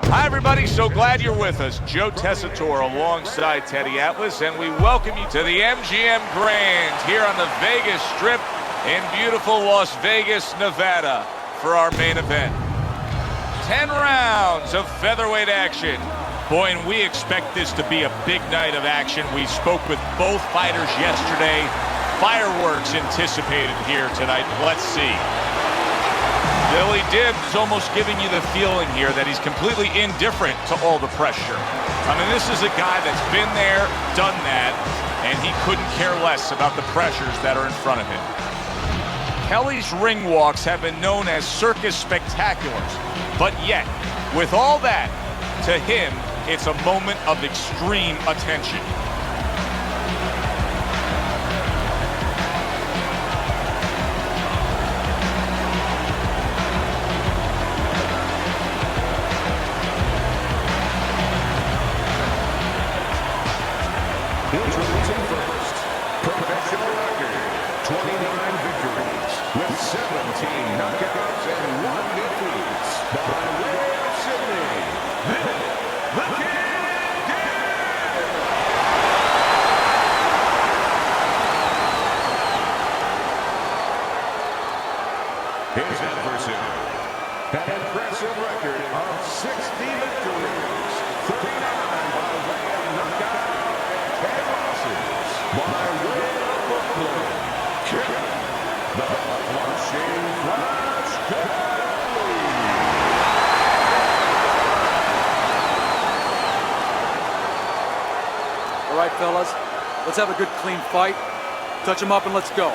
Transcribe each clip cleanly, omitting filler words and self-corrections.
Hi, everybody. So glad you're with us. Joe Tessitore alongside Teddy Atlas, and we welcome you to the MGM Grand here on the Vegas Strip in beautiful Las Vegas, Nevada for our main event. 10 rounds of featherweight action. Boy, and we expect this to be a big night of action. We spoke with both fighters yesterday. Fireworks anticipated here tonight. Let's see. Billy Dibbs is almost giving you the feeling here that he's completely indifferent to all the pressure. I mean, this is a guy that's been there, done that, and he couldn't care less about the pressures that are in front of him. Kelley's ring walks have been known as circus spectaculars, but yet, with all that, to him, it's a moment of extreme attention. Introducing first, professional record, 29 victories with 17 knockouts and 1 defeat. By way of Sydney, the King. His adversary, an impressive record of 60 victories, 39 by way of knockout. By way of Brooklyn, Kelley, the Flushing Flash Kelley. All right, fellas, let's have a good, clean fight. Touch him up and let's go.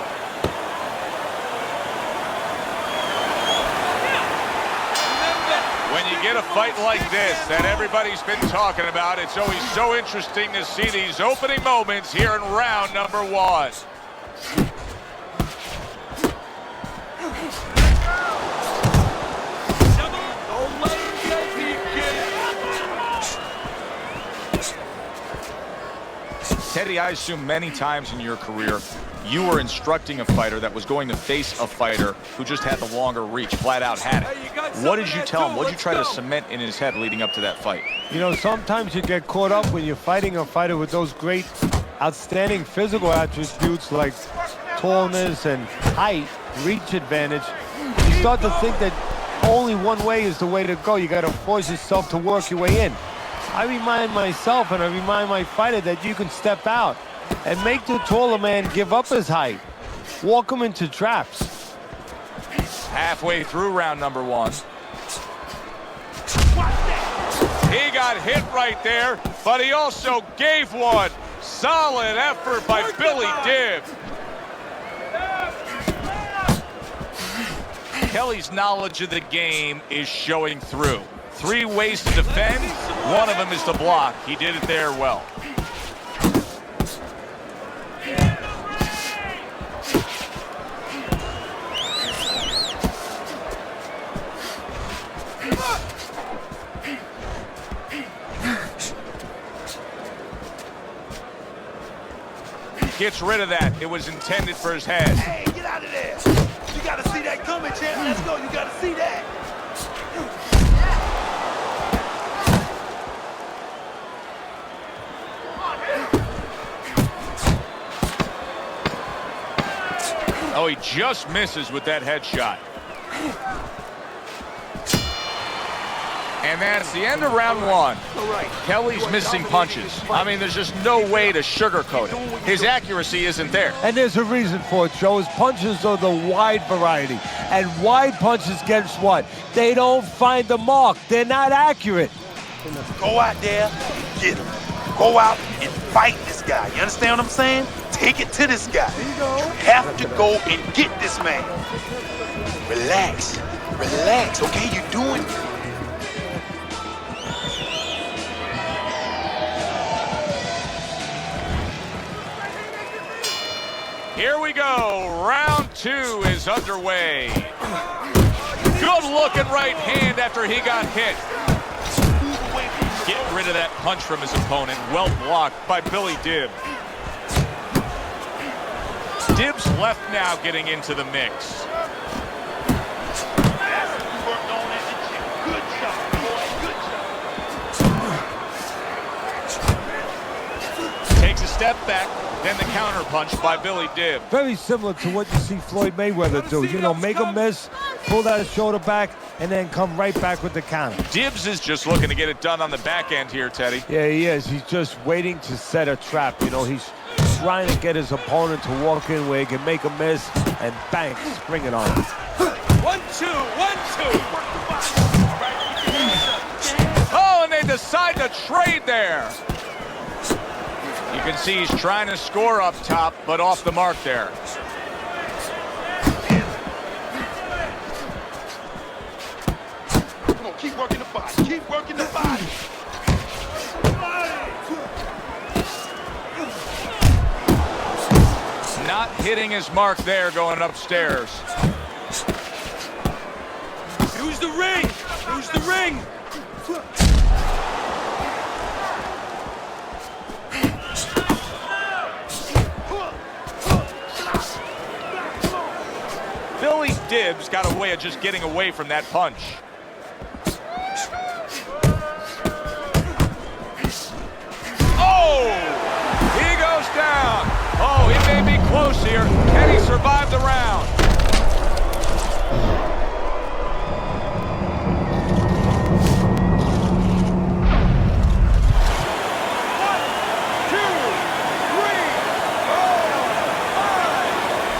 When you get a fight like this that everybody's been talking about, it's always so interesting to see these opening moments here in round number 1. Teddy, I assume many times in your career, you were instructing a fighter that was going to face a fighter who just had the longer reach, flat out had it. What did you tell him? What did you try to cement in his head leading up to that fight? You know, sometimes you get caught up when you're fighting a fighter with those great, outstanding physical attributes like tallness and height, reach advantage. You start to think that only one way is the way to go. You got to force yourself to work your way in. I remind myself and I remind my fighter that you can step out and make the taller man give up his height. Walk him into traps. Halfway through round number 1. He got hit right there, but he also gave one. Solid effort by Billy Dibbs. Kelley's knowledge of the game is showing through. 3 ways to defend. One of them is to block. He did it there well. Gets rid of that. It was intended for his head. Hey, get out of there. You got to see that coming, champ. Let's go. You got to see that. Oh, he just misses with that headshot. And that's the end of round 1. Kelley's missing punches. I mean, there's just no way to sugarcoat it. His accuracy isn't there. And there's a reason for it, Joe. His punches are the wide variety. And wide punches, guess what? They don't find the mark. They're not accurate. Go out there, get him. Go out and fight this guy. You understand what I'm saying? Take it to this guy. You have to go and get this man. Relax. Relax, okay? You're doing it. Here we go. Round 2 is underway. Good looking right hand after he got hit. Get rid of that punch from his opponent. Well blocked by Billy Dibbs. Dibbs left now getting into the mix. step back, then the counter punch by Billy Dibb. Very similar to what you see Floyd Mayweather do. You know, make a miss, pull that shoulder back, and then come right back with the counter. Dibbs is just looking to get it done on the back end here, Teddy. Yeah, he is. He's just waiting to set a trap. You know, he's trying to get his opponent to walk in where he can make a miss and bang, spring it on him. 1, 2, 1, 2. Oh, and they decide to trade there. You can see he's trying to score up top, but off the mark there. Come on, keep working the body. Keep working the body. Not hitting his mark there going upstairs. Use the ring. Use the ring. Billy Dibbs got a way of just getting away from that punch. Oh! He goes down. Oh, he may be close here. Can he survive the round?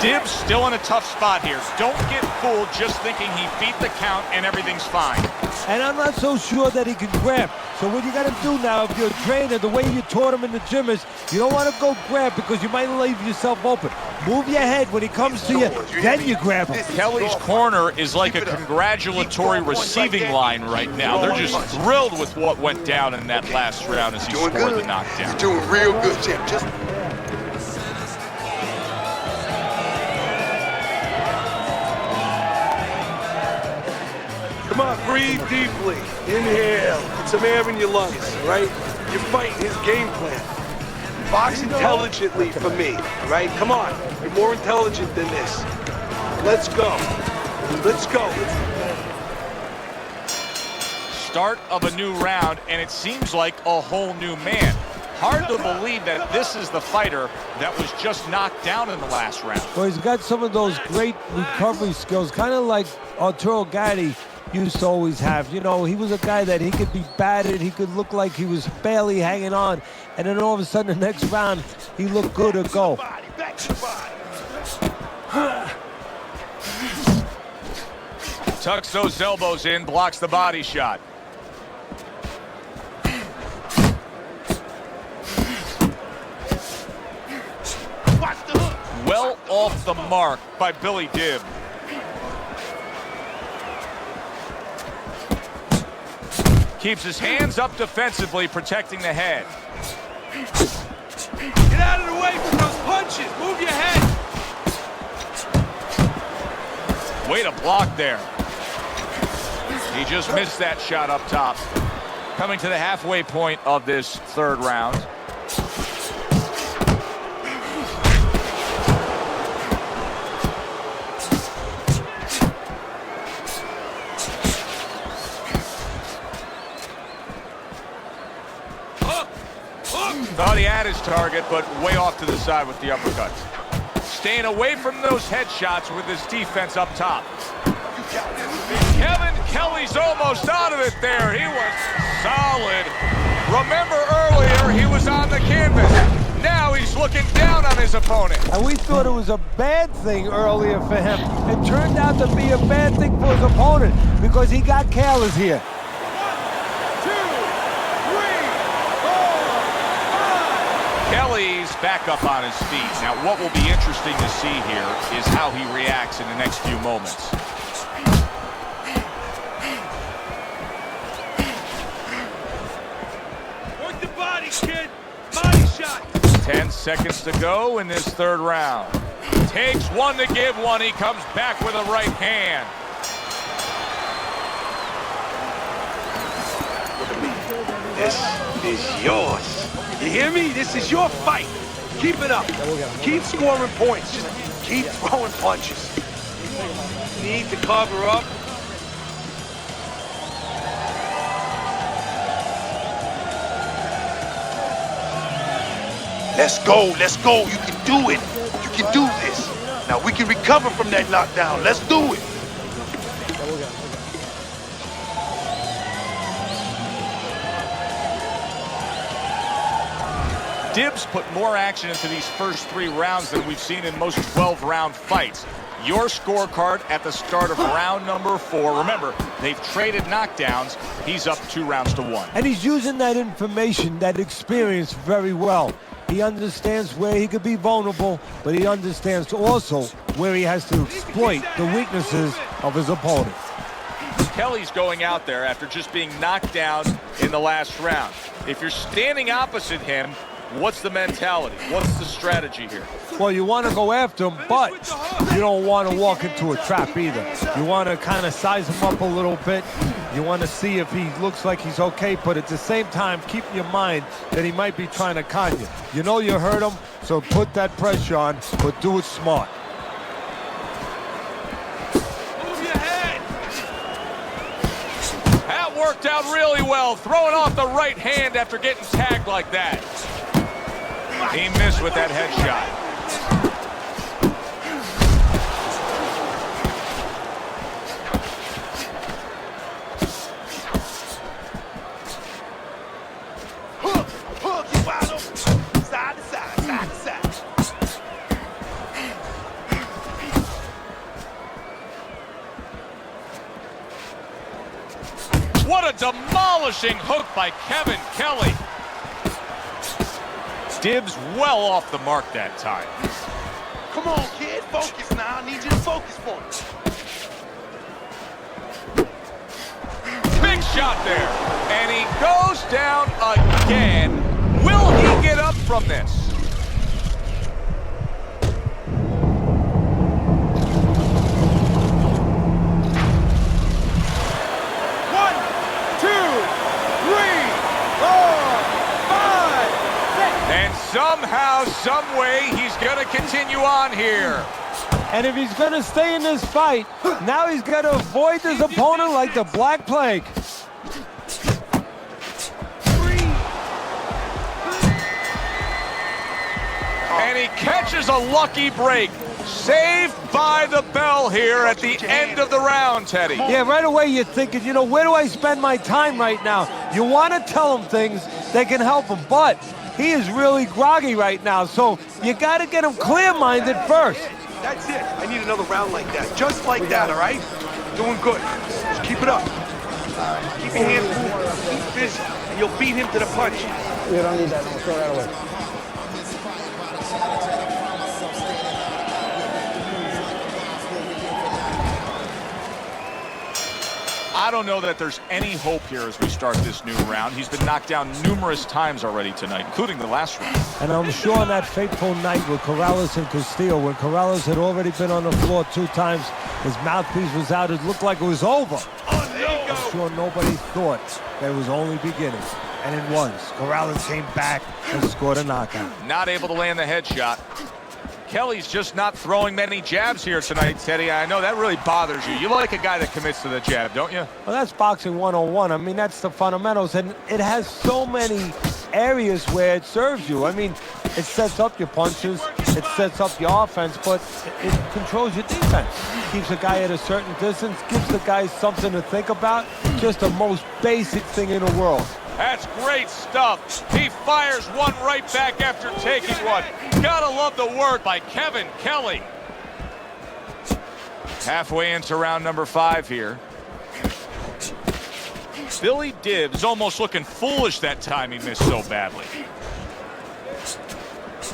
Dibbs still in a tough spot here. Don't get fooled just thinking he beat the count and everything's fine. And I'm not so sure that he can grab. So what you got to do now, if you're a trainer, the way you taught him in the gym is you don't want to go grab because you might leave yourself open. Move your head when he comes to you, then you grab him. Kelley's corner is like a congratulatory receiving line right now. They're just thrilled with what went down in that last round as he scored the knockdown. You're doing real good, champ. Just come on, breathe deeply. Inhale. Get some air in your lungs, all right? You're fighting his game plan. Box intelligently for me, all right? Come on. You're more intelligent than this. Let's go. Let's go. Start of a new round, and it seems like a whole new man. Hard to believe that this is the fighter that was just knocked down in the last round. Well, he's got some of those great recovery skills, kind of like Arturo Gatti used to always have. You know, he was a guy that he could be battered, he could look like he was barely hanging on, and then all of a sudden the next round, he looked good to go. Tucks those elbows in, blocks the body shot. Well off the mark by Billy Dibb. Keeps his hands up defensively, protecting the head. Get out of the way from those punches. Move your head. Way to block there. He just missed that shot up top. Coming to the halfway point of this third round. Thought he had his target, but way off to the side with the uppercuts. Staying away from those headshots with his defense up top. Kelley's almost out of it there. He was solid. Remember earlier, he was on the canvas. Now he's looking down on his opponent. And we thought it was a bad thing earlier for him. It turned out to be a bad thing for his opponent because he got careless here. Kelley's back up on his feet. Now, what will be interesting to see here is how he reacts in the next few moments. Work the body, kid. Body shot. 10 seconds to go in this third round. Takes one to give one. He comes back with a right hand. This is yours. You hear me? This is your fight. Keep it up. Keep scoring points. Just keep throwing punches. You need to cover up. Let's go, let's go. You can do it. You can do this. Now we can recover from that knockdown. Let's do it. Dibbs put more action into these first 3 rounds than we've seen in most 12-round fights. Your scorecard at the start of round number 4. Remember, they've traded knockdowns. He's up 2 rounds to 1. And he's using that information, that experience very well. He understands where he could be vulnerable, but he understands also where he has to exploit the weaknesses of his opponent. Kelley's going out there after just being knocked down in the last round. If you're standing opposite him, what's the mentality? What's the strategy here? Well, you want to go after him, but you don't want to walk into a trap either. You want to kind of size him up a little bit. You want to see if he looks like he's okay, but at the same time, keep in your mind that he might be trying to con you. You know you hurt him, so put that pressure on, but do it smart. Move your head. That worked out really well, throwing off the right hand after getting tagged like that. He missed with that headshot. Hook, you bottom. Side to side, side to side. What a demolishing hook by Kevin Kelley. Dibbs well off the mark that time. Come on, kid. Focus now. I need you to focus for me. Big shot there. And he goes down again. Will he get up from this? One, two, three, four, five, six. And somehow, some way, he's going to continue on here. And if he's going to stay in this fight, now he's got to avoid his opponent like the Black Plague. And he catches a lucky break. Saved by the bell here at the end of the round, Teddy. Yeah, right away you're thinking, you know, where do I spend my time right now? You want to tell him things that can help him, but he is really groggy right now, so you got to get him clear-minded first. That's it. I need another round like that. Just like that, all right? Doing good. Just keep it up. Keep your hands moving. Keep busy. And you'll beat him to the punch. You don't need that. No, throw that away. I don't know that there's any hope here as we start this new round. He's been knocked down numerous times already tonight, including the last round. And I'm sure on that fateful night with Corrales and Castillo, when Corrales had already been on the floor 2 times, his mouthpiece was out, it looked like it was over. I'm sure nobody thought that it was only beginning. And it was. Corrales came back and scored a knockout. Not able to land the headshot. Kelley's just not throwing many jabs here tonight, Teddy. I know that really bothers you. You like a guy that commits to the jab, don't you? Well, that's boxing 101. I mean, that's the fundamentals, and it has so many areas where it serves you. I mean, it sets up your punches, it sets up your offense, but it controls your defense. Keeps a guy at a certain distance, gives the guy something to think about. Just the most basic thing in the world. That's great stuff. He fires one right back after taking one. Gotta love the work by Kevin Kelley. Halfway into round number 5 here. Billy Dibbs almost looking foolish that time he missed so badly.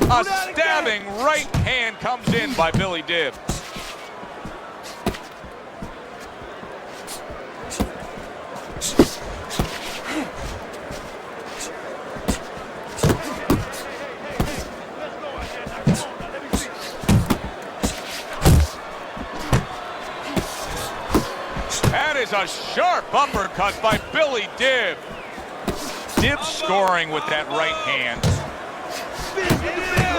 A stabbing right hand comes in by Billy Dibbs. That is a sharp uppercut by Billy Dibbs. Dibbs scoring with that right hand.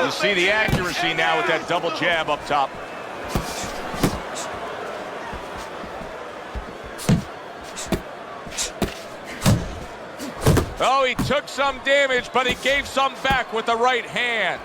You see the accuracy now with that double jab up top. Oh, he took some damage, but he gave some back with the right hand.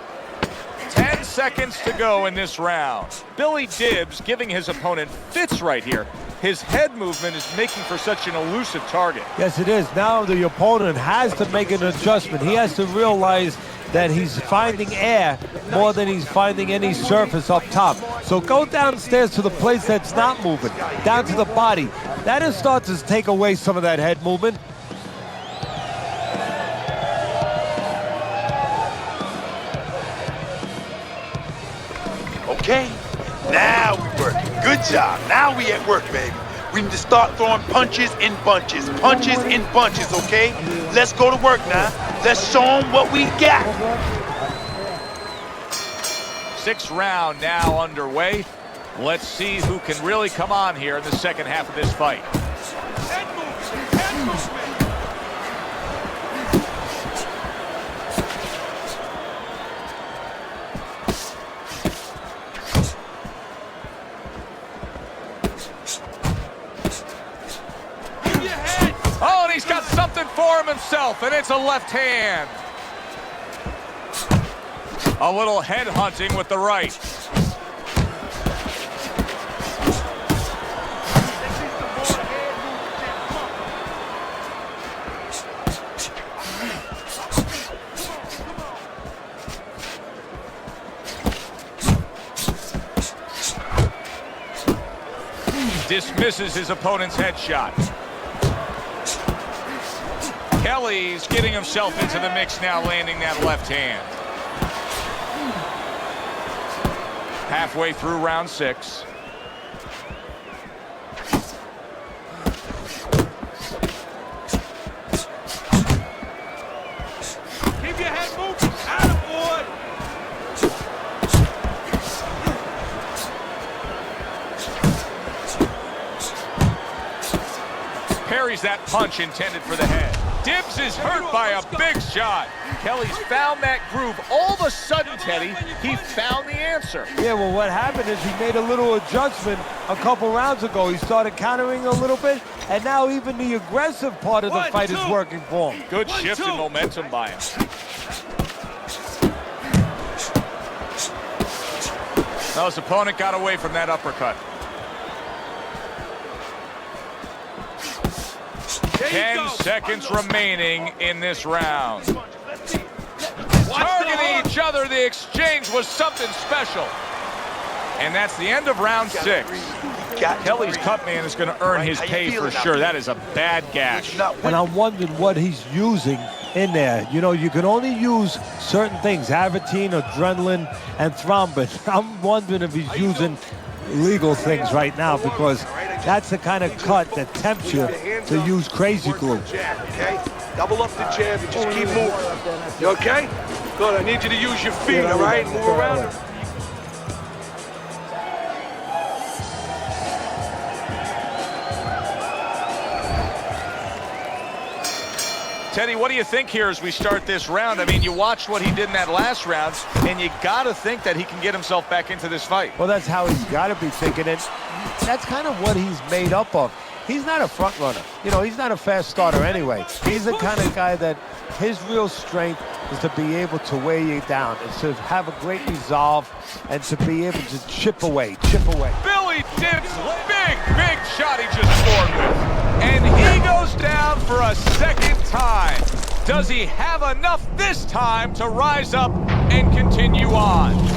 10 seconds to go in this round. Billy Dibbs giving his opponent fits right here. His head movement is making for such an elusive target. Yes, it is. Now the opponent has to make an adjustment. He has to realize that he's finding air more than he's finding any surface up top. So go downstairs to the place that's not moving, down to the body. That'll start to take away some of that head movement. Okay, now we working. Good job. Now we at work, baby. We need to start throwing punches in bunches. Punches in bunches, okay? Let's go to work now. Let's show them what we got. 6th round now underway. Let's see who can really come on here in the second half of this fight. Head movement. Head movement. Oh, and he's got something for him himself, and it's a left hand. A little head hunting with the right. Dismisses his opponent's headshot. Kelley's getting himself into the mix now, landing that left hand. Halfway through round 6. Keep your head moving. Attaboy. Parries that punch intended for the head. Dibbs is hurt by a big shot. Kelley's found that groove. All of a sudden, Teddy, he found the answer. Yeah, well, what happened is he made a little adjustment a couple rounds ago. He started countering a little bit, and now even the aggressive part of the fight is working for him. Good shift in momentum by him. Now his opponent got away from that uppercut. 10 seconds remaining in this round. Targeting each other, the exchange was something special. And that's the end of round 6. Kelley's cut man is going to earn his pay for sure. That is a bad gash. And I'm wondering what he's using in there. You know, you can only use certain things, Avitine, adrenaline, and thrombin. I'm wondering if he's using legal things right now, because that's the kind of cut that tempts you to use crazy glue. Okay? Double up the jab and just keep moving. You okay? Good. I need you to use your feet, all right? Move around. Teddy, what do you think here as we start this round? I mean, you watched what he did in that last round, and you got to think that he can get himself back into this fight. Well, that's how he's got to be thinking it. That's kind of what he's made up of. He's not a front runner. You know, he's not a fast starter anyway. He's the kind of guy that his real strength is to be able to weigh you down, and to have a great resolve, and to be able to chip away. Billy Dibbs, big shot he just scored with. And he goes down for a second time. Does he have enough this time to rise up and continue on? 1, 2, 3,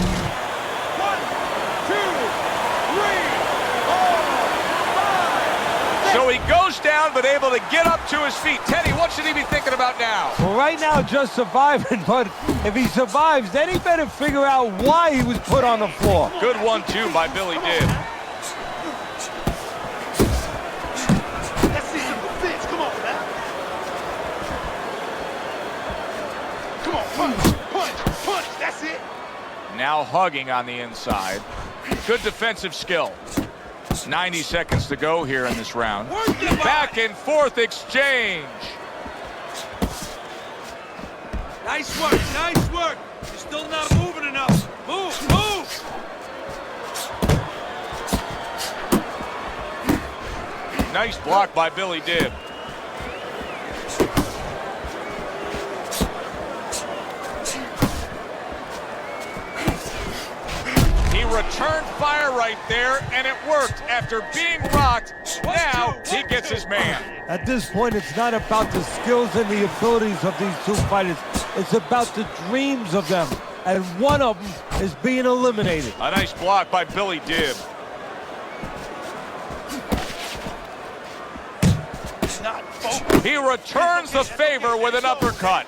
4, 5. So he goes down, but able to get up to his feet. Teddy, what should he be thinking about now? Well, right now, just surviving, but if he survives, then he better figure out why he was put on the floor. Good 1-2 by Billy Dibbs. Let's see some defense. Come on, man. Come on, punch. That's it. Now hugging on the inside. Good defensive skill. 90 seconds to go here in this round. Back and forth exchange. Nice work, nice work. You're still not moving enough. Move. Nice block by Billy Dibb. returned fire right there, and it worked. After being rocked, now he gets his man. At this point, it's not about the skills and the abilities of these two fighters. It's about the dreams of them, and one of them is being eliminated. A nice block by Billy Dibb. He returns the favor with an uppercut.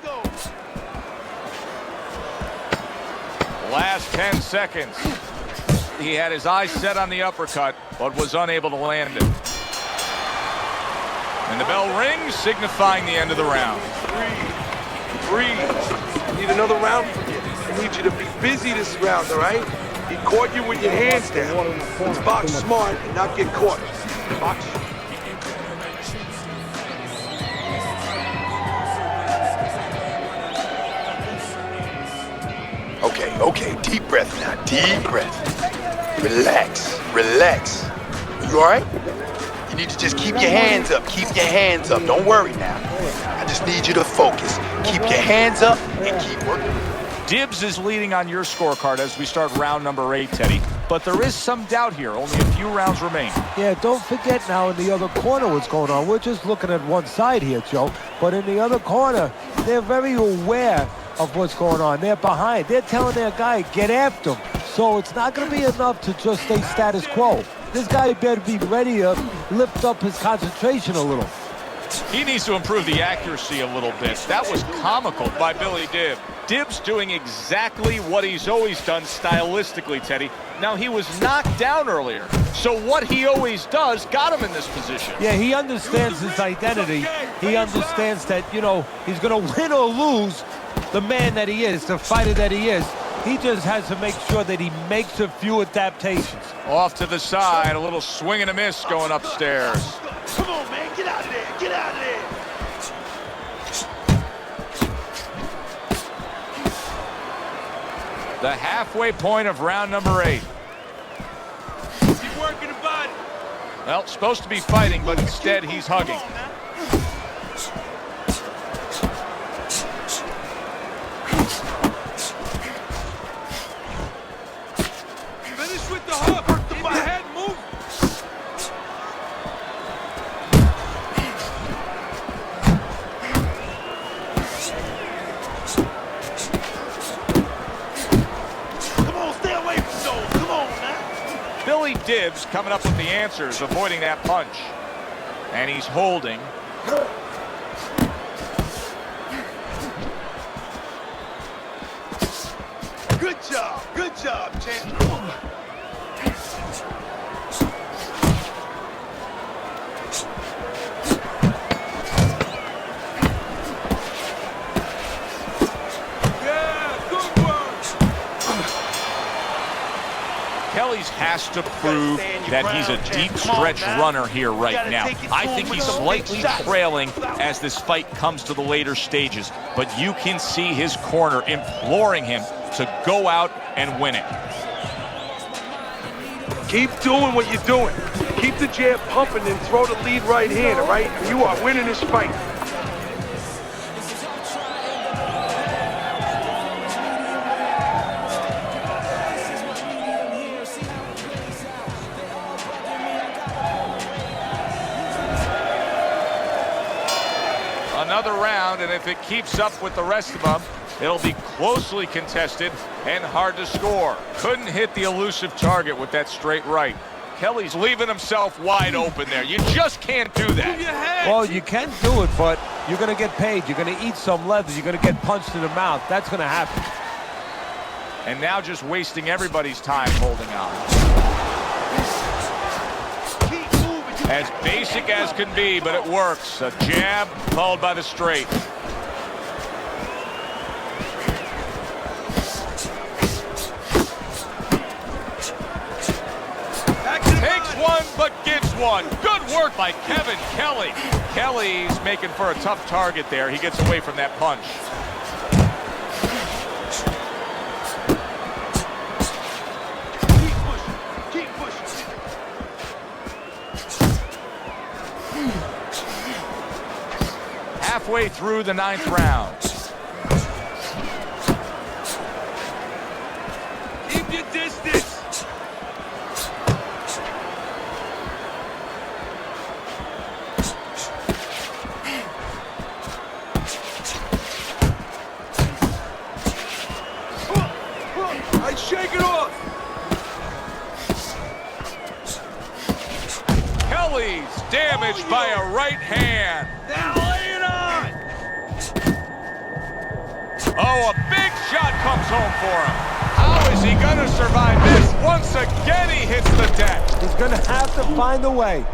Last 10 seconds. He had his eyes set on the uppercut, but was unable to land it. And the bell rings, signifying the end of the round. Breathe. Need another round from you. I need you to be busy this round, all right? He caught you with your hands down. Let's box smart and not get caught. Box. Okay, deep breath now, deep breath. Relax. You all right? You need to just keep your hands up, Don't worry now. I just need you to focus. Keep your hands up and keep working. Dibbs is leading on your scorecard as we start round number 8, Teddy. But there is some doubt here. Only a few rounds remain. Yeah, don't forget now in the other corner what's going on. We're just looking at one side here, Joe. But in the other corner, they're very aware of what's going on. They're behind. They're telling their guy, get after him. So it's not going to be enough to just stay status quo. This guy better be ready to lift up his concentration a little. He needs to improve the accuracy a little bit. That was comical by Billy Dibb. Dibb's doing exactly what he's always done stylistically, Teddy. Now, he was knocked down earlier, so what he always does got him in this position. Yeah, he understands his identity. He understands that, you know, he's going to win or lose the man that he is, the fighter that he is. He just has to make sure that he makes a few adaptations. Off to the side, a little swing and a miss going upstairs. Come on, man, get out of there, get out of there. The halfway point of round number 8. Keep working the body. Well, supposed to be fighting, but instead he's hugging. Finish with the hook. Keep your head moving. Come on, stay away from those. Come on, man. Billy Dibbs coming up with the answers, avoiding that punch. And he's holding. Good job, champ. Come on. Yeah, good work. Kelley's has to prove that he's a deep stretch runner here right now. I think he's slightly trailing as this fight comes to the later stages, but you can see his corner imploring him to go out and win it. Keep doing what you're doing. Keep the jab pumping and throw the lead right hand, all right? You are winning this fight. Another round, and if it keeps up with the rest of them, it'll be closely contested and hard to score. Couldn't hit the elusive target with that straight right. Kelley's leaving himself wide open there. You just can't do that. Well, you can do it, but you're going to get paid. You're going to eat some leather. You're going to get punched in the mouth. That's going to happen. And now just wasting everybody's time holding on. As basic as can be, but it works. A jab followed by the straight. Takes one, but gives one. Good work by Kevin Kelley. Kelley's making for a tough target there. He gets away from that punch. Keep pushing. Halfway through the 9th round. Keep your distance. damaged by a right hand. Now lay it on! Oh, a big shot comes home for him. How is he gonna survive this? Once again, he hits the deck. He's gonna have to find a way.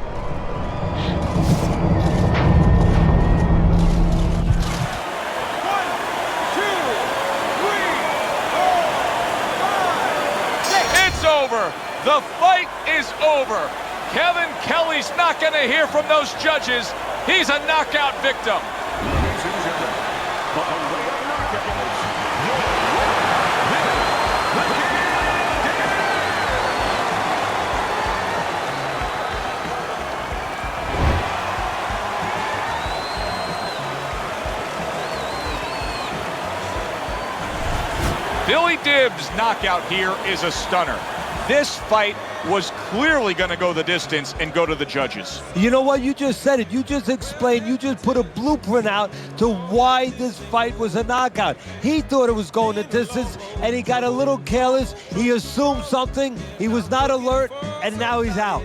It's over. The fight is over. Kevin Kelley's not going to hear from those judges. He's a knockout victim. Billy Dibbs' knockout here is a stunner. This fight was clearly going to go the distance and go to the judges. You know what? You just said it. You just explained. You just put a blueprint out to why this fight was a knockout. He thought it was going the distance, and he got a little careless. He assumed something. He was not alert, and now he's out.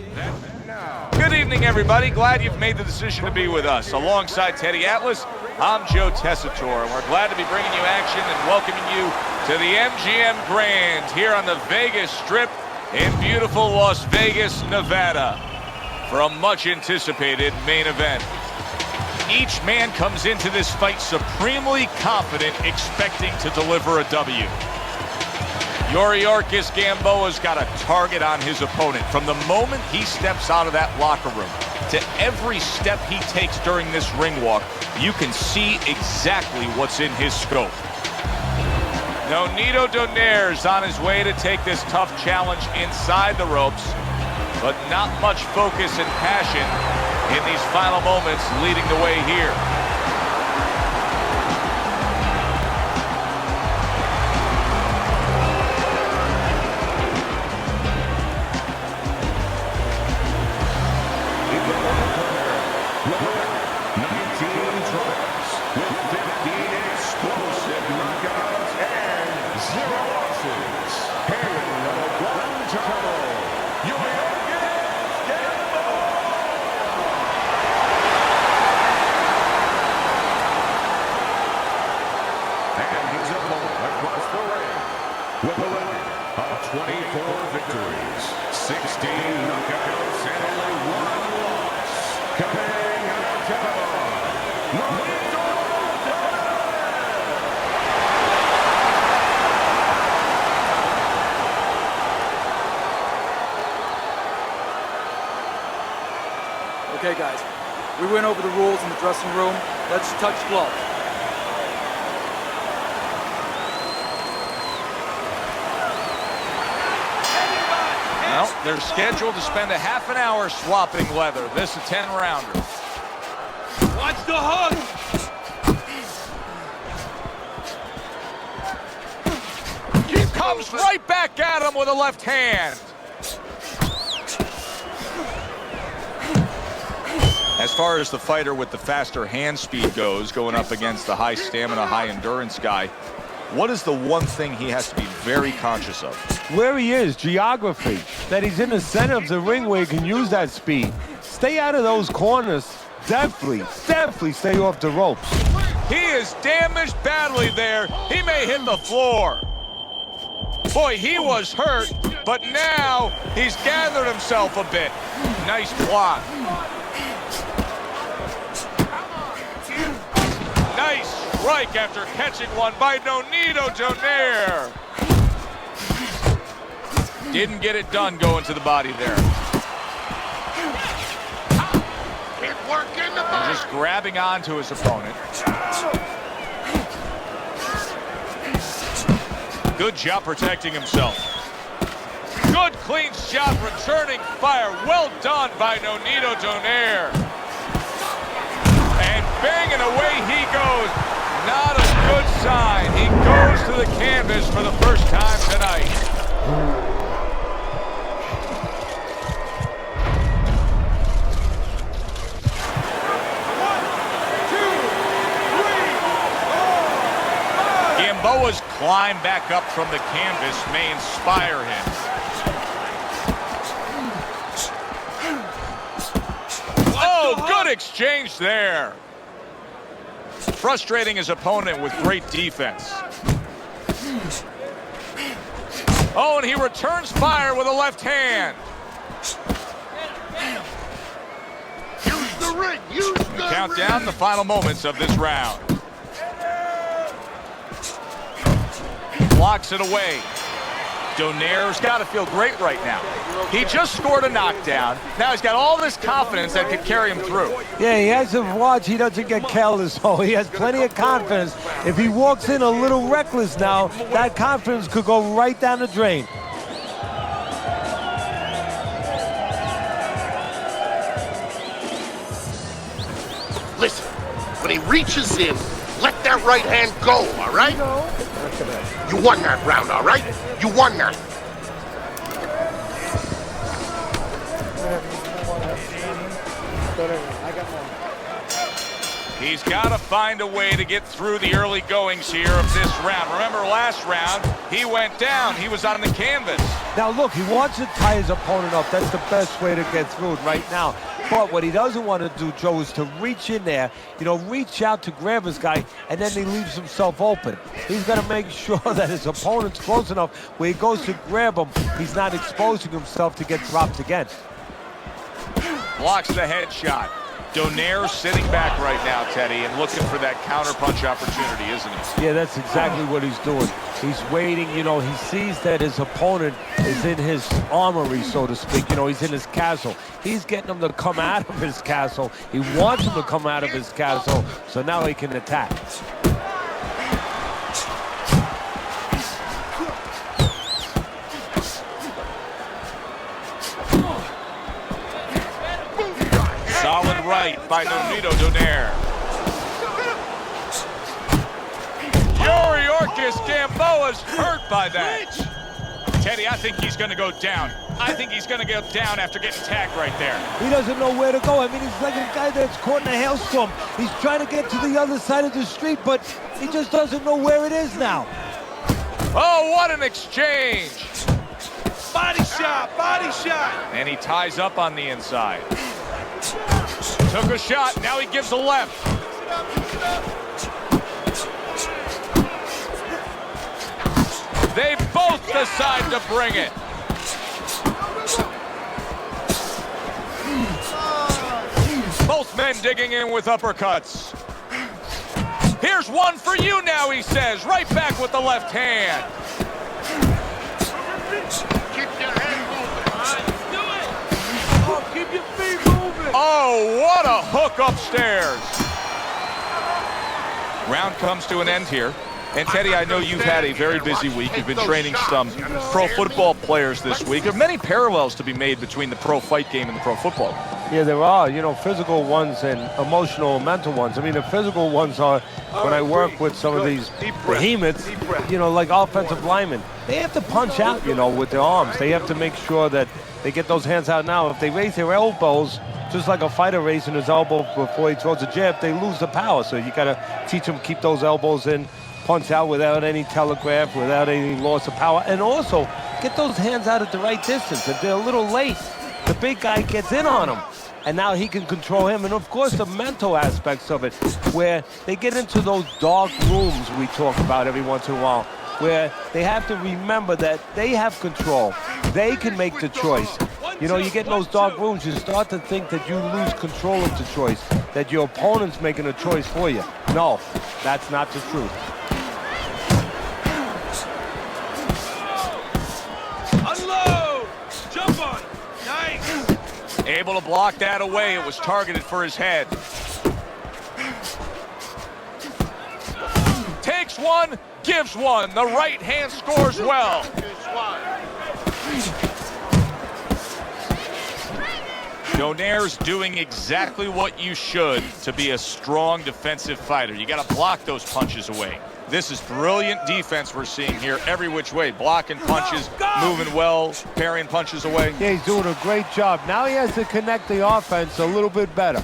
Good evening, everybody. Glad you've made the decision to be with us. Alongside Teddy Atlas, I'm Joe Tessitore, and we're glad to be bringing you action and welcoming you to the MGM Grand here on the Vegas Strip in beautiful Las Vegas, Nevada, for a much-anticipated main event. Each man comes into this fight supremely confident, expecting to deliver a W. Yuriorkis Gamboa's got a target on his opponent. From the moment he steps out of that locker room to every step he takes during this ring walk, you can see exactly what's in his scope. Nonito Donaire's on his way to take this tough challenge inside the ropes, but not much focus and passion in these final moments leading the way here. With a record of 24 victories, 16 knockouts, and only 1 loss. Coming out of Gamboa, Nonito. Okay, guys. We went over the rules in the dressing room. Let's touch gloves. Well, they're scheduled to spend a half an hour swapping leather. This a 10-rounder. Watch the hook! He comes right back at him with a left hand. As far as the fighter with the faster hand speed goes, going up against the high stamina, high endurance guy, what is the one thing he has to be very conscious of? Where he is, geography. That he's in the center of the ring where he can use that speed. Stay out of those corners. Definitely stay off the ropes. He is damaged badly there. He may hit the floor. Boy, he was hurt, but now he's gathered himself a bit. Nice block. Nice strike after catching one by Nonito Donaire. Didn't get it done going to the body there. And just grabbing onto his opponent. Good job protecting himself. Good clean shot, returning fire. Well done by Nonito Donaire. And banging away he goes. Not a good sign. He goes to the canvas for the first time tonight. Gamboa's climb back up from the canvas may inspire him. exchange there. Frustrating his opponent with great defense. Oh, and he returns fire with a left hand. Use the ring. Use the Count ring. down the final moments of this round. Blocks it away. Donaire's got to feel great right now. He just scored a knockdown. Now he's got all this confidence that could carry him through. Yeah, he has to watch he doesn't get careless, so he has plenty of confidence. If he walks in a little reckless now, that confidence could go right down the drain. Listen, when he reaches in, let that right hand go, all right? You won that round, all right? You won that. He's got to find a way to get through the early goings here of this round. Remember last round, he went down. He was on the canvas. Now look, he wants to tie his opponent up. That's the best way to get through it right now. But what he doesn't want to do, Joe, is to reach in there, reach out to grab his guy, and then he leaves himself open. He's got to make sure that his opponent's close enough where he goes to grab him, he's not exposing himself to get dropped again. Blocks the headshot. Donaire sitting back right now, Teddy, and looking for that counterpunch opportunity, isn't he? Yeah, that's exactly what he's doing. He's waiting, he sees that his opponent is in his armory, so to speak. He's in his castle. He's getting him to come out of his castle. He wants him to come out of his castle, so now he can attack. Solid right by Nonito Donaire. Yuriorkis Gamboa's hurt by that. Teddy, I think he's going to go down. I think he's going to go down after getting tagged right there. He doesn't know where to go. I mean, he's like a guy that's caught in a hailstorm. He's trying to get to the other side of the street, but he just doesn't know where it is now. Oh, what an exchange. Body shot, body shot. And he ties up on the inside. Took a shot, now he gives a left. They both decide to bring it. Both men digging in with uppercuts. Here's one for you now, he says, right back with the left hand. Keep your head moving, man. Do it. Oh, keep your feet moving. Oh, what a hook upstairs. Round comes to an end here. And Teddy, I know you've had a very busy week. You've been training some pro football players this week. There are many parallels to be made between the pro fight game and the pro football. Yeah, there are, physical ones and emotional and mental ones. I mean, the physical ones are when I work with some of these behemoths, like offensive linemen. They have to punch out, with their arms. They have to make sure that they get those hands out now. If they raise their elbows, just like a fighter raising his elbow before he throws a jab, they lose the power. So you got to teach them to keep those elbows in, punch out without any telegraph, without any loss of power, and also get those hands out at the right distance. If they're a little late, the big guy gets in on them, and now he can control him. And of course, the mental aspects of it, where they get into those dark rooms we talk about every once in a while, where they have to remember that they have control. They can make the choice. You get in those dark rooms, you start to think that you lose control of the choice, that your opponent's making a choice for you. No, that's not the truth. Unload. Jump on. Nice. Able to block that away. It was targeted for his head. Takes one, gives one. The right hand scores well. Donaire's doing exactly what you should to be a strong defensive fighter. You got to block those punches away. This is brilliant defense we're seeing here every which way. Blocking punches, moving well, parrying punches away. Yeah, he's doing a great job. Now he has to connect the offense a little bit better.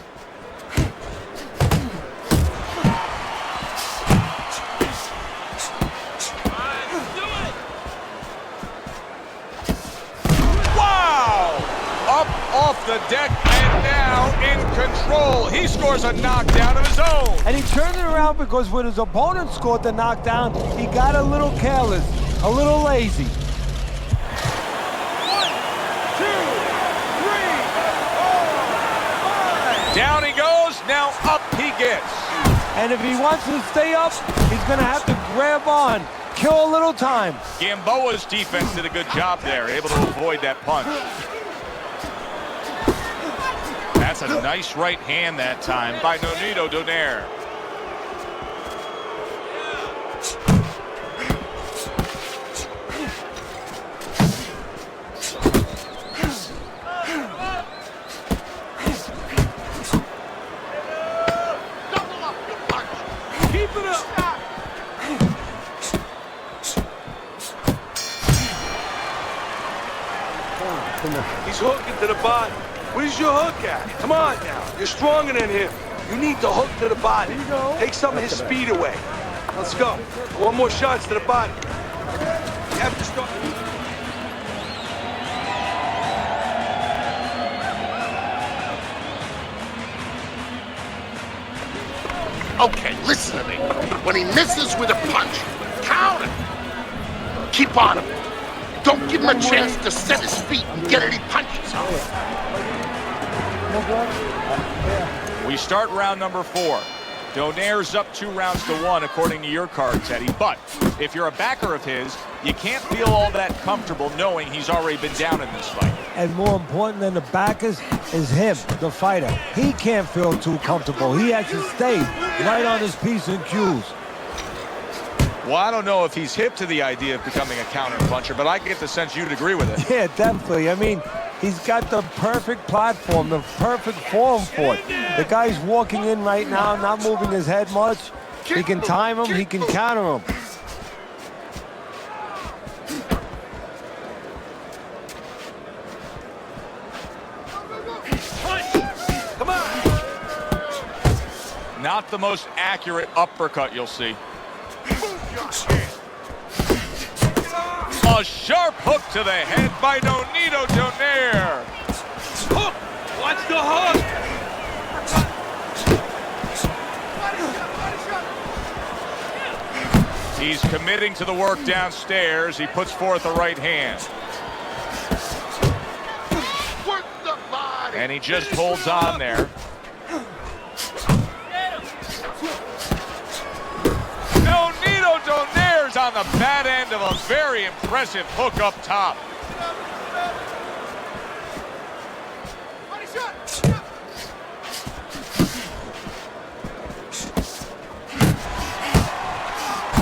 Wow! Up off the deck and now in control. control. He scores a knockdown of his own. And he turned it around because when his opponent scored the knockdown, he got a little careless, a little lazy. 1, 2, 3, 4, 5. Down he goes, now up he gets. And if he wants to stay up, he's going to have to grab on, kill a little time. Gamboa's defense did a good job there, able to avoid that punch. That's a nice right hand that time by Nonito Donaire. Keep it up. He's hooking to the body. Where's your hook at? Come on now. You're stronger than him. You need the hook to the body. Take some of his speed away. Let's go. One more shots to the body. You have to start. Okay, listen to me. When he misses with a punch, count him. Keep on him. Don't give him a chance to set his feet and get any punches off. We start round number 4. Donaire's up 2 rounds to 1 according to your card, Teddy. But if you're a backer of his, you can't feel all that comfortable knowing he's already been down in this fight. And more important than the backers is him, the fighter. He can't feel too comfortable. He has to stay right on his P's and Q's. Well, I don't know if he's hip to the idea of becoming a counter puncher, but I get the sense you'd agree with it. Yeah, definitely. I mean, he's got the perfect platform, the perfect form for it. The guy's walking in right now, not moving his head much. He can time him, he can counter him. Come on. Not the most accurate uppercut you'll see. A sharp hook to the head by Nonito Donaire. Hook. Watch the hook. He's committing to the work downstairs. He puts forth a right hand. Work the body. And he just holds on there. Nonito Donaire's on the bad end of a very impressive hook up top.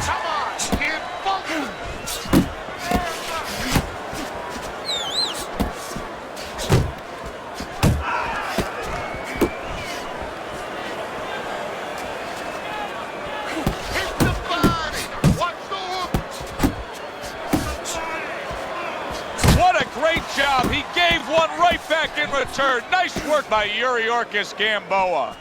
Come on, kid. Focus. Hit the body. Watch the hook. What a great job. He gave one right back in return. Nice work by Yuriorkis Gamboa.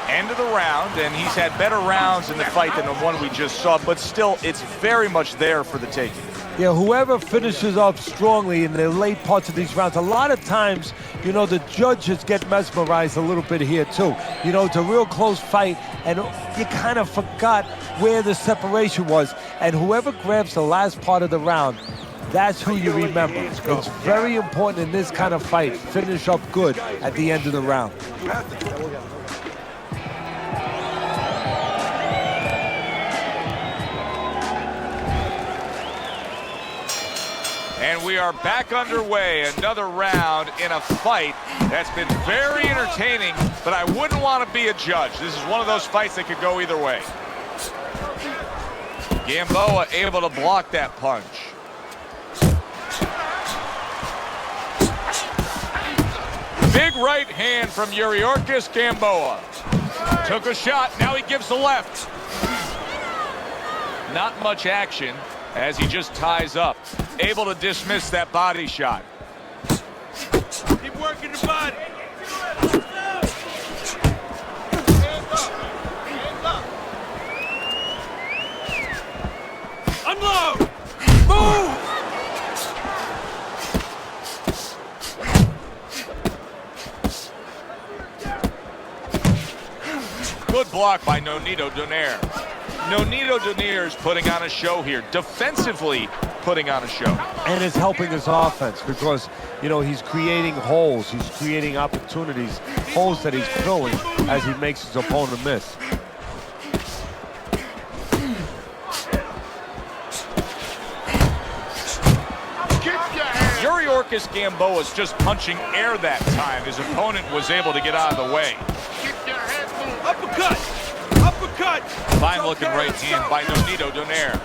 End of the round, and he's had better rounds in the fight than the one we just saw, but still, it's very much there for the taking. Yeah, whoever finishes up strongly in the late parts of these rounds, a lot of times, you know, the judges get mesmerized a little bit here too. You know, it's a real close fight, and you kind of forgot where the separation was. And whoever grabs the last part of the round, that's who you remember. It's very important in this kind of fight. Finish up good at the end of the round. And we are back underway, another round in a fight that's been very entertaining, but I wouldn't want to be a judge. This is one of those fights that could go either way. Gamboa able to block that punch. Big right hand from Yuriorkis Gamboa. Took a shot, now he gives the left. Not much action as he just ties up. Able to dismiss that body shot. Keep working the body. Unload! Move! Good block by Nonito Donaire. Nonito Donaire is putting on a show here, defensively putting on a show. And it's helping his offense because, you know, he's creating holes, he's creating opportunities, holes that he's filling as he makes his opponent miss. Yuriorkis Gamboa is just punching air that time. His opponent was able to get out of the way. Uppercut! Uppercut! Fine looking right hand by Nonito Donaire.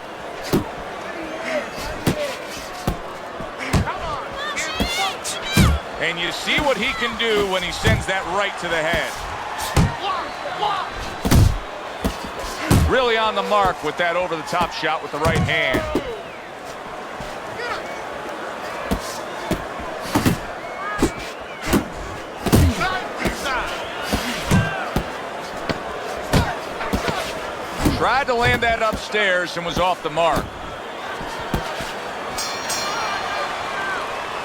And you see what he can do when he sends that right to the head. Really on the mark with that over-the-top shot with the right hand. Tried to land that upstairs and was off the mark.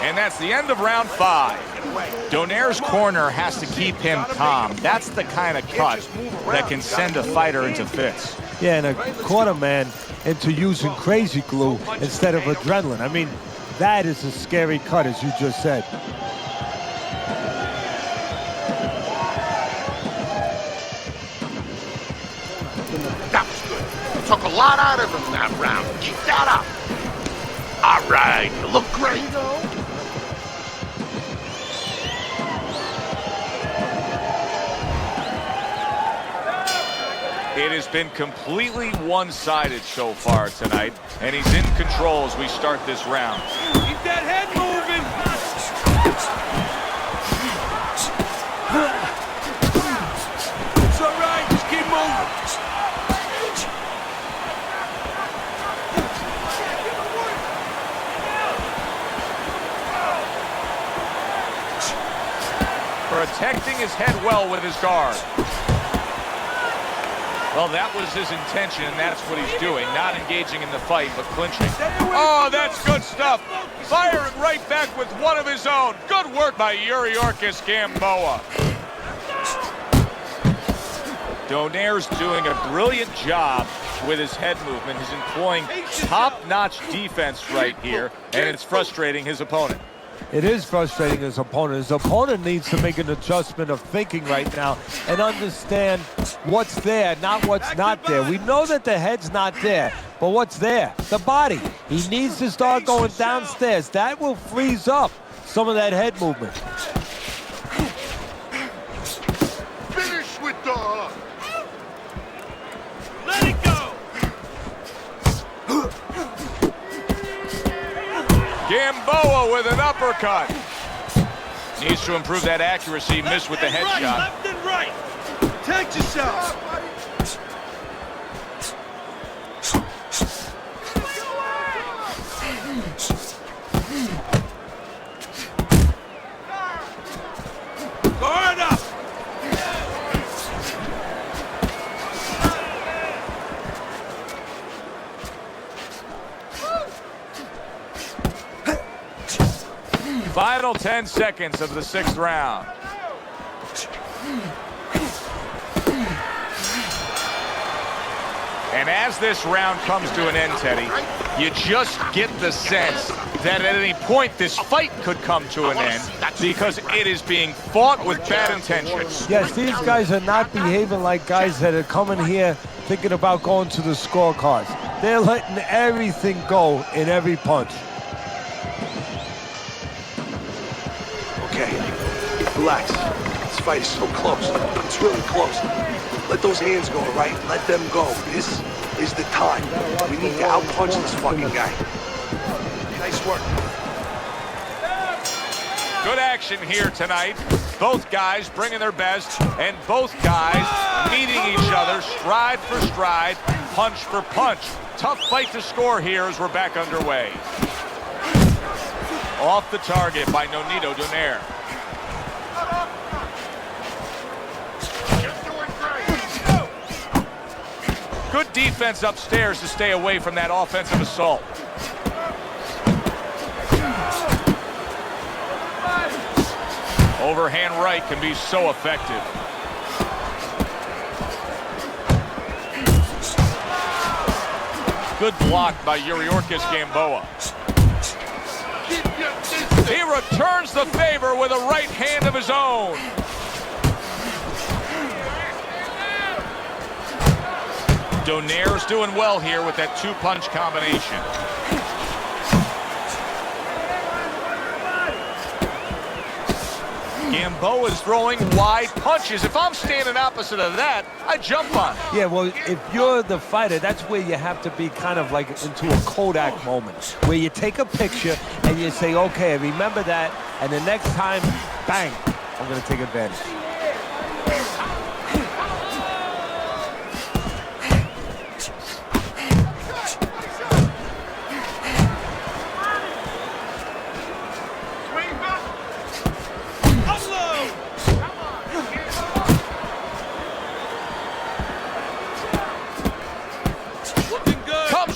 And that's the end of round 5. Donaire's corner has to keep him calm. That's the kind of cut that can send a fighter into fits. Yeah, and a corner man into using crazy glue instead of adrenaline. I mean, that is a scary cut, as you just said. That was good. Took a lot out of him that round. Keep that up. All right, you look great. It has been completely one-sided so far tonight, and he's in control as we start this round. Keep that head moving! It's all right, just keep moving. Protecting his head well with his guard. Well, that was his intention, and that's what he's doing. Not engaging in the fight, but clinching. Oh, that's good stuff. Firing right back with one of his own. Good work by Yuriorkis Gamboa. Donaire's doing a brilliant job with his head movement. He's employing top-notch defense right here, and it's frustrating his opponent. It is frustrating his opponent. His opponent needs to make an adjustment of thinking right now and understand what's there, not what's not there. We know that the head's not there, but what's there? The body. He needs to start going downstairs. That will freeze up some of that head movement. Finish with the hook. Let it go! Gamboa with an uppercut. Needs to improve that accuracy. Missed with the headshot. Left and right! Protect yourself! Guard up! Final 10 seconds of the 6th round. And as this round comes to an end, Teddy, you just get the sense that at any point this fight could come to an end because it is being fought with bad intentions. Yes, these guys are not behaving like guys that are coming here thinking about going to the scorecards. They're letting everything go in every punch. Okay, relax. This fight is so close. It's really close. Let those hands go, all right? Let them go. This is the time. We need to outpunch this fucking guy. Nice work. Good action here tonight. Both guys bringing their best, and both guys meeting each other stride for stride, punch for punch. Tough fight to score here as we're back underway. Off the target by Nonito Donaire. Good defense upstairs to stay away from that offensive assault. Overhand right can be so effective. Good block by Yuriorkis Gamboa. He returns the favor with a right hand of his own. Donaire's doing well here with that two-punch combination. Gamboa's throwing wide punches. If I'm standing opposite of that, I jump on it. Yeah, well, if you're the fighter, that's where you have to be kind of like into a Kodak moment, where you take a picture and you say, okay, remember that, and the next time, bang, I'm going to take advantage.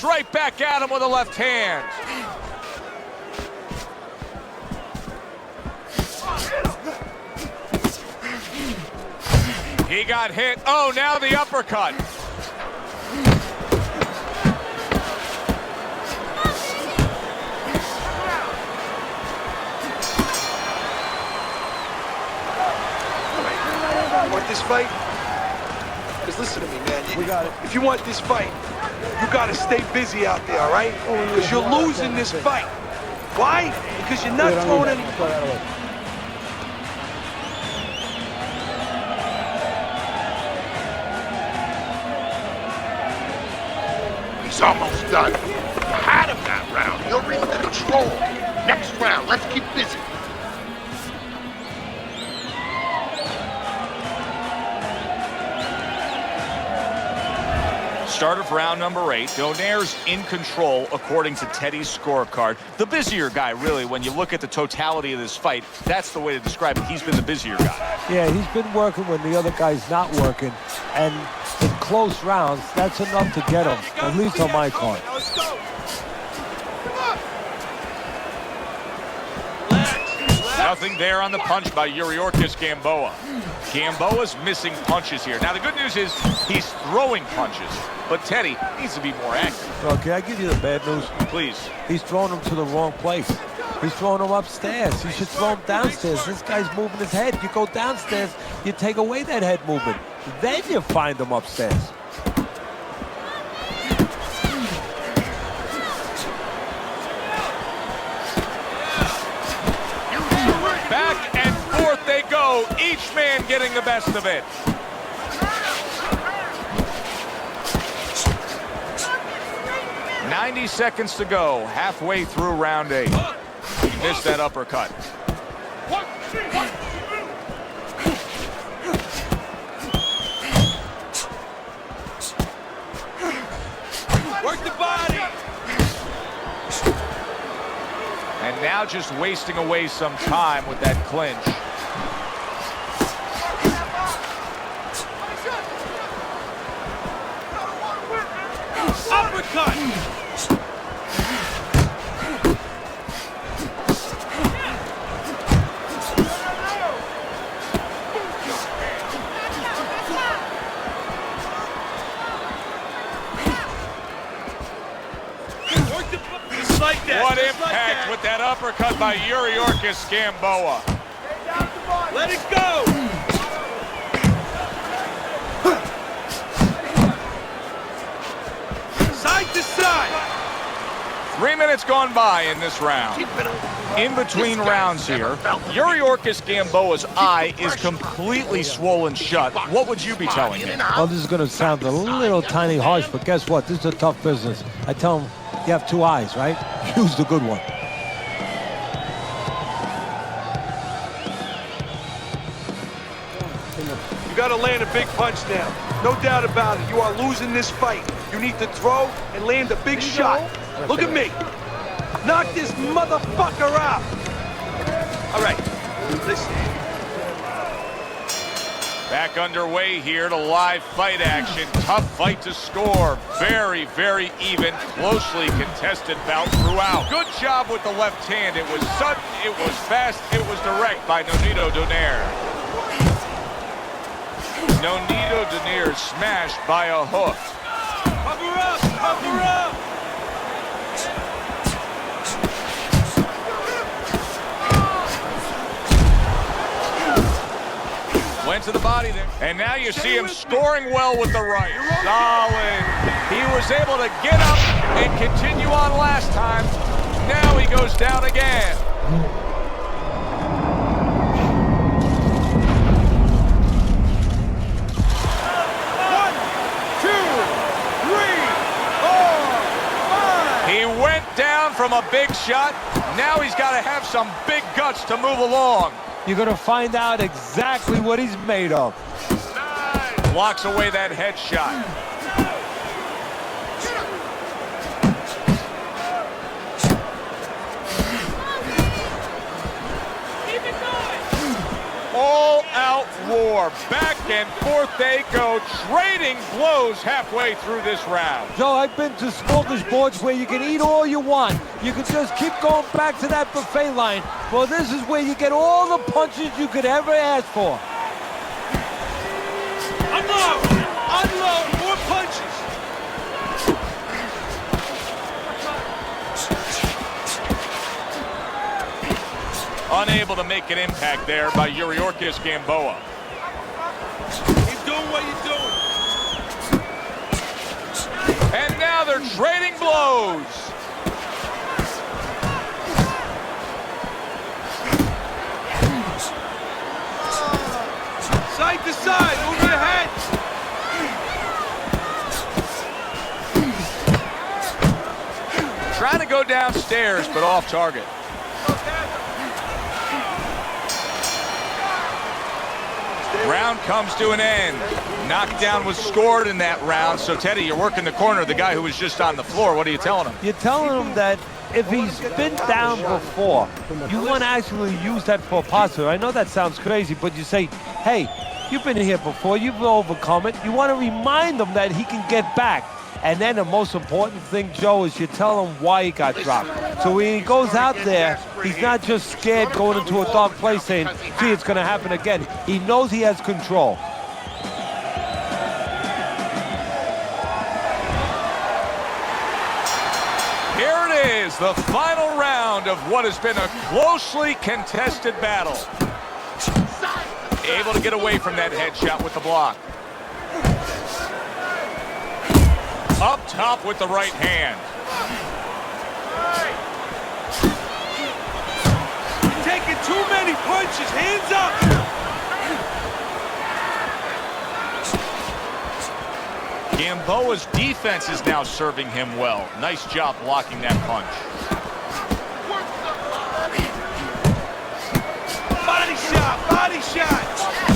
Right back at him with a left hand. He got hit. Oh, now the uppercut. You want this fight? Because listen to me, man. We got it. If you want this fight, you gotta stay busy out there, all right? Because you're losing this fight. Why? Because you're not throwing any... He's almost done. You had him that round. You're in control. Next round, let's keep busy. Start of round number 8. Donaire's in control according to Teddy's scorecard. The busier guy, really, when you look at the totality of this fight, that's the way to describe it. He's been the busier guy. Yeah, he's been working when the other guy's not working. And in close rounds, that's enough to get him, at least on my card. Nothing there on the punch by Yuriorkis Gamboa. Gamboa's missing punches here. Now, the good news is he's throwing punches, but Teddy needs to be more active. Okay, I give you the bad news. Please. He's throwing him to the wrong place. He's throwing him upstairs. You should throw him downstairs. This guy's moving his head. You go downstairs, you take away that head movement. Then you find him upstairs. Back and forth they go, each man getting the best of it. "90 seconds to go, halfway through round 8. He missed that uppercut. Work the body! And now just wasting away some time with that clinch. Uppercut! Like that, what impact with that uppercut by Yuriorkis Gamboa. Let it go! Side to side! 3 minutes gone by in this round. In between rounds here, Yuriorkis Gamboa's eye is completely swollen shut. What would you be telling him? Well, this is going to sound a little tiny harsh, but guess what? This is a tough business. I tell him, you have 2 eyes, right? Use the good one. You gotta land a big punch now. No doubt about it. You are losing this fight. You need to throw and land a big shot. Look at me. Knock this motherfucker out. All right, listen. Back underway here to live fight action. Tough fight to score. Very, very even, closely contested bout throughout. Good job with the left hand. It was sudden, it was fast, it was direct by Nonito Donaire. Nonito Donaire smashed by a hook. Cover up, cover up. Went to the body there. And now you see him scoring well with the right. Solid. He was able to get up and continue on last time. Now he goes down again. He went down from a big shot. Now he's got to have some big guts to move along. You're going to find out exactly what he's made of. Blocks away that headshot. All-out war. Back and forth they go, trading blows halfway through this round. Joe, I've been to smorgasbords where you can eat all you want. You can just keep going back to that buffet line. Well, this is where you get all the punches you could ever ask for. Unload! Unload! More punches! Unable to make an impact there by Yuriorkis Gamboa. Keep doing what you're doing. And now they're trading blows. Side to side, over your head. Trying to go downstairs, but off target. Round comes to an end. Knockdown was scored in that round. So, Teddy, you're working the corner of the guy who was just on the floor. What are you telling him? You're telling him that if he's been down before, you want to actually use that for positive. I know that sounds crazy, but you say, hey, you've been here before. You've overcome it. You want to remind him that he can get back. And then the most important thing, Joe, is you tell him why he got dropped. So when he goes out there, he's not just scared going into a dark place saying, gee, it's going to happen again. He knows he has control. Here it is, the final round of what has been a closely contested battle. Able to get away from that headshot with the block. Up top with the right hand. You're taking too many punches. Hands up. Gamboa's defense is now serving him well. Nice job blocking that punch. Body shot. Body shot.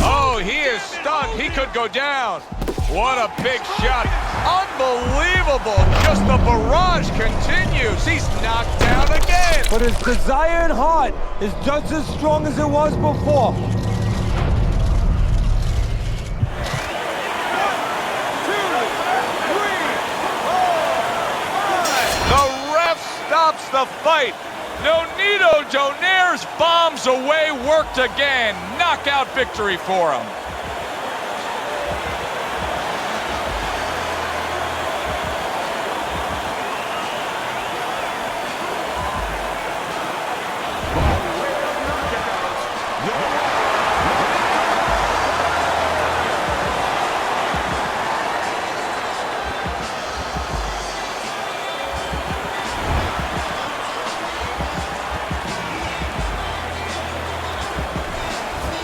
Oh, he is stunned. He could go down. What a big shot. Unbelievable. Just the barrage continues. He's knocked down again. But his desire and heart is just as strong as it was before. 1, 2, 3, 4, 5. The ref stops the fight. Nonito Donaire's bombs away worked again. Knockout victory for him.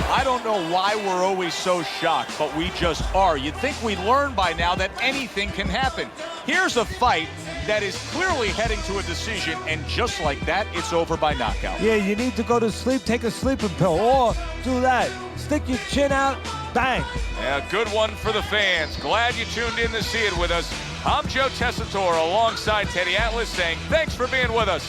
I don't know why we're always so shocked, but we just are. You'd think we'd learn by now that anything can happen. Here's a fight that is clearly heading to a decision, and just like that, it's over by knockout. Yeah, you need to go to sleep, take a sleeping pill, or do that. Stick your chin out, bang. Yeah, good one for the fans. Glad you tuned in to see it with us. I'm Joe Tessitore alongside Teddy Atlas saying thanks for being with us.